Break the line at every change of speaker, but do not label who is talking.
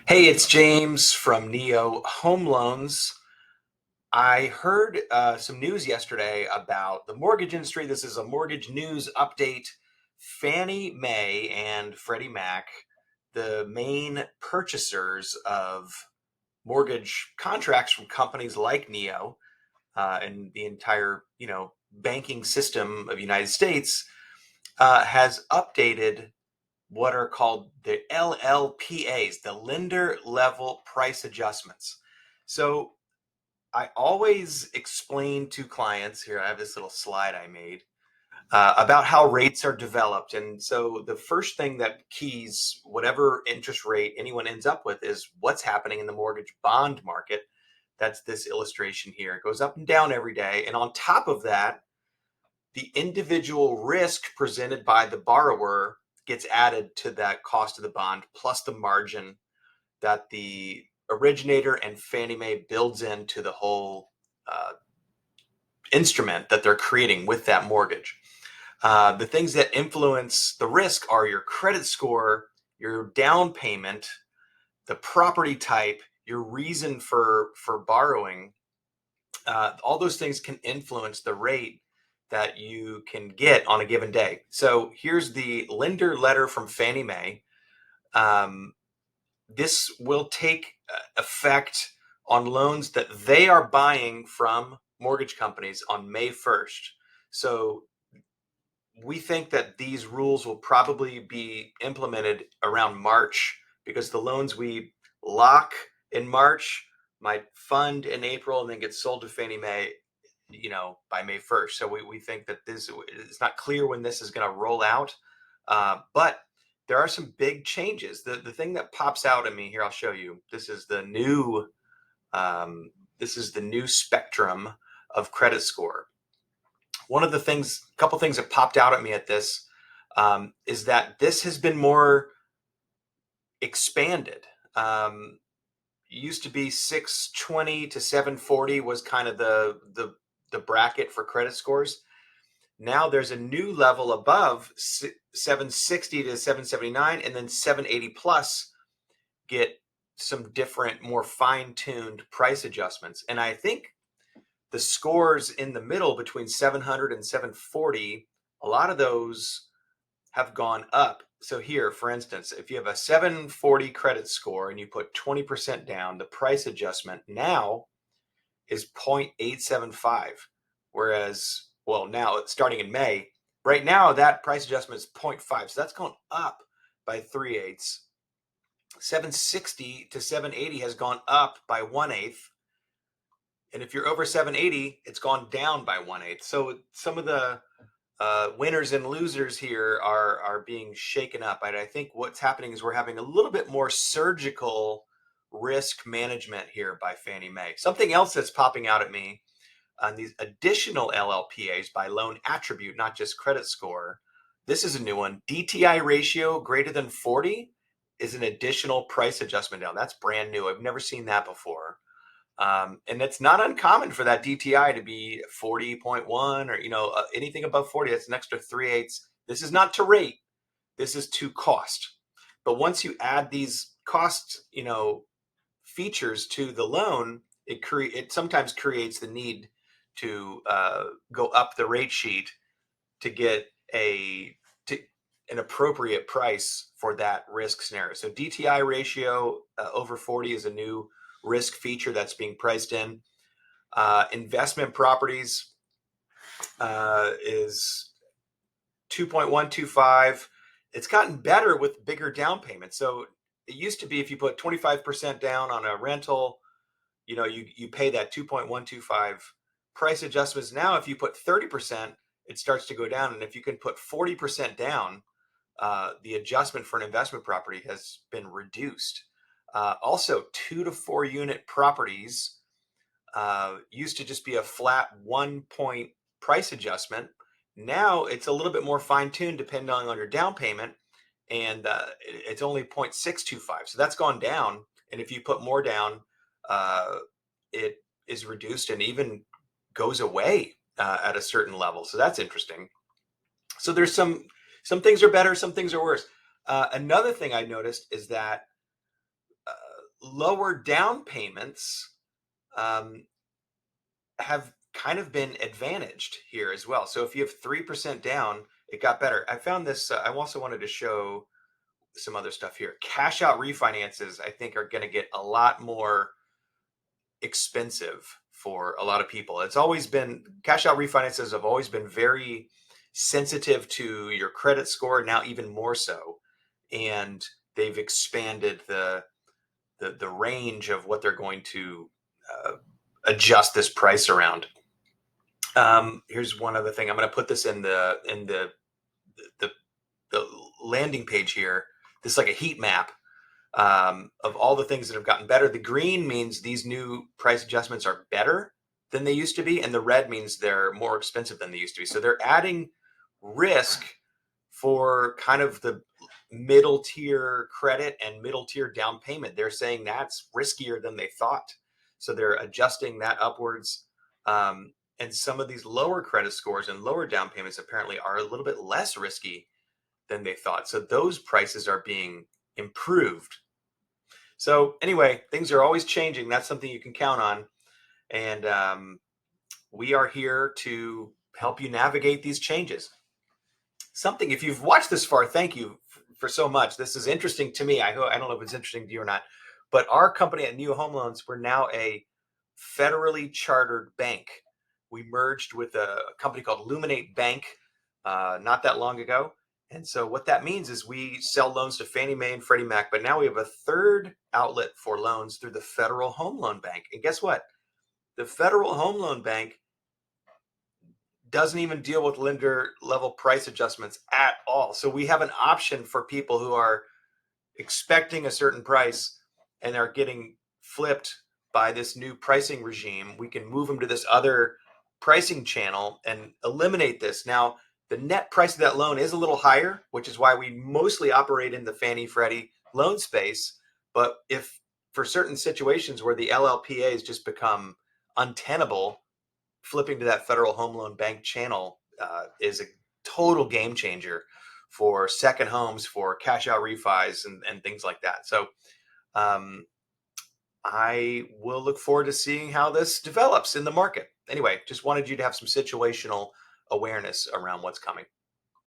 Hey, it's James from Neo Home Loans. I heard some news yesterday about the mortgage industry. This is a mortgage news update. Fannie Mae and Freddie Mac, the main purchasers of mortgage contracts from companies like Neo and the entire, banking system of the United States, has updated what are called the LLPAs, the lender level price adjustments. So I always explain to clients here, I have this little slide I made about how rates are developed. And so the first thing that keys whatever interest rate anyone ends up with is what's happening in the mortgage bond market. That's this illustration here. It goes up and down every day. And on top of that, the individual risk presented by the borrower gets added to that cost of the bond plus the margin that the originator and Fannie Mae builds into the whole uh, instrument that they're creating with that mortgage. The things that influence the risk are your credit score, your down payment, the property type, your reason for borrowing. All those things can influence the rate that you can get on a given day. So here's the lender letter from Fannie Mae. Um, this will take effect on loans that they are buying from mortgage companies on May 1st. So we think that these rules will probably be implemented around March because the loans we lock in March might fund in April and then get sold to Fannie Mae, by May 1st. So we think that this, it's not clear when this is going to roll out, but there are some big changes. The thing that pops out at me here, I'll show you. This is the new spectrum of credit score. A couple things that popped out at me at this is that this has been more expanded. Used to be 620 to 740 was kind of the bracket for credit scores. Now there's a new level above 760 to 779, and then 780 plus get some different, more fine-tuned price adjustments. And I think the scores in the middle between 700 and 740, a lot of those have gone up. So here, for instance, if you have a 740 credit score and you put 20% down, the price adjustment now is 0.875. Whereas, well, now it's starting in May. Right now, that price adjustment is 0.5. So that's gone up by 3/8. 760 to 780 has gone up by 1/8. And if you're over 780, it's gone down by 1/8. So some of the winners and losers here are being shaken up. And I think what's happening is we're having a little bit more surgical risk management here by Fannie Mae. Something else that's popping out at me on these additional LLPAs by loan attribute, not just credit score. This is a new one. DTI ratio greater than 40 is an additional price adjustment down. That's brand new. I've never seen that before. And it's not uncommon for that DTI to be 40.1 or, anything above 40. That's an extra 3/8. This is not to rate. This is to cost. But once you add these cost, features to the loan, it sometimes creates the need to go up the rate sheet to get an appropriate price for that risk scenario. So DTI ratio over 40 is a new risk feature that's being priced in. Investment properties is 2.125. It's gotten better with bigger down payments. So it used to be if you put 25% down on a rental, you pay that 2.125 price adjustments. Now, if you put 30%, it starts to go down. And if you can put 40% down, the adjustment for an investment property has been reduced. Also, 2 to 4 unit properties used to just be a flat 1 point price adjustment. Now it's a little bit more fine tuned depending on your down payment, and it's only 0.625. So that's gone down. And if you put more down, it is reduced and even goes away at a certain level. So that's interesting. So there's some things are better, some things are worse. Another thing I noticed is that lower down payments um, have kind of been advantaged here as well. So if you have 3% down, it got better. I found this. I also wanted to show some other stuff here. Cash out refinances, I think, are going to get a lot more expensive for a lot of people. It's always been cash out refinances have always been very sensitive to your credit score, now even more so. And they've expanded the range of what they're going to uh, adjust this price around. Here's one other thing. I'm going to put this in the the landing page here. This is like a heat map of all the things that have gotten better. The green means these new price adjustments are better than they used to be, and the red means they're more expensive than they used to be. So they're adding risk for kind of the middle tier credit and middle tier down payment. They're saying that's riskier than they thought. So they're adjusting that upwards. And some of these lower credit scores and lower down payments apparently are a little bit less risky than they thought. So those prices are being improved. So anyway, things are always changing. That's something you can count on. And we are here to help you navigate these changes. Something, if you've watched this far, thank you for so much. This is interesting to me. I don't know if it's interesting to you or not, but our company at New Home Loans, we're now a federally chartered bank. We merged with a company called Luminate Bank not that long ago. And so what that means is we sell loans to Fannie Mae and Freddie Mac, but now we have a third outlet for loans through the Federal Home Loan Bank. And guess what? The Federal Home Loan Bank doesn't even deal with lender level price adjustments at all. So we have an option for people who are expecting a certain price and are getting flipped by this new pricing regime. We can move them to this other pricing channel and eliminate this. Now, the net price of that loan is a little higher, which is why we mostly operate in the Fannie Freddie loan space. But if for certain situations where the LLPAs just become untenable, flipping to that Federal Home Loan Bank channel is a total game changer for second homes, for cash out refis, and things like that. So um, I will look forward to seeing how this develops in the market. Anyway, just wanted you to have some situational awareness around what's coming.